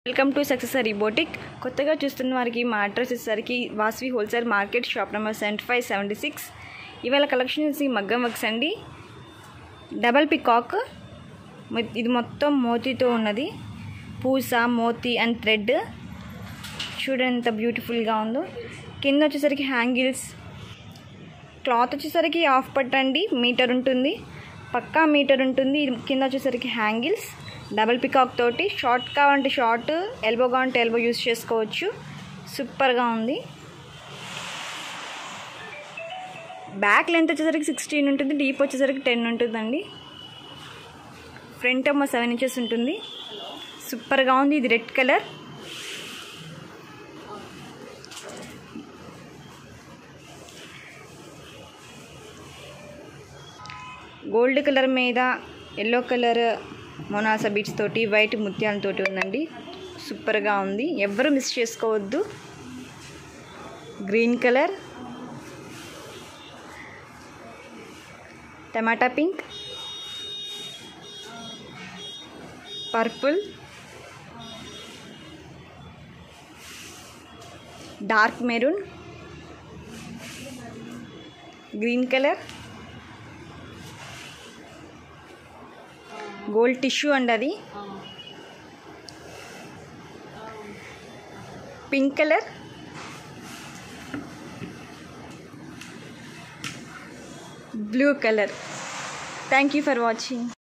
Welcome to సక్సెసరీ boutique. కొత్తగా చూస్తున్న వారికి మా అడ్రస్ వచ్చేసరికి Vasavi wholesale market, shop number 7576. ఇవాళ కలెక్షన్ వచ్చి మగ్గం వర్క్స్ అండి. డబల్ పికాక్, ఇది మొత్తం మోతీతో ఉన్నది. పూస, మోతీ అండ్ థ్రెడ్. చూడండి ఎంత బ్యూటిఫుల్గా ఉందో. కింద వచ్చేసరికి హ్యాంగిల్స్. క్లాత్ వచ్చేసరికి హాఫ్ పట్టు అండి, మీటర్ ఉంటుంది, పక్కా మీటర్ ఉంటుంది. కింద వచ్చేసరికి హ్యాంగిల్స్, డబల్ పికాక్ తోటి. షార్ట్ కావాలంటే షార్ట్, ఎల్బో కావాలంటే ఎల్బో యూస్ చేసుకోవచ్చు. సూపర్గా ఉంది. బ్యాక్ లెంత్ వచ్చేసరికి 16 ఉంటుంది, డీప్ వచ్చేసరికి 10 ఉంటుందండి. ఫ్రంట్ ఏమో 7 ఇంచెస్ ఉంటుంది. సూపర్గా ఉంది. ఇది రెడ్ కలర్. గోల్డ్ కలర్ మీద ఎల్లో కలర్ మొనాసా బీట్స్ తోటి, వైట్ ముత్యాలతోటి ఉందండి. సూపర్గా ఉంది, ఎవ్వరు మిస్ చేసుకోవద్దు. Green colour, tomato pink, purple, dark maroon, green colour, gold tissue అండి అది, pink colour, blue colour. Thank you for watching.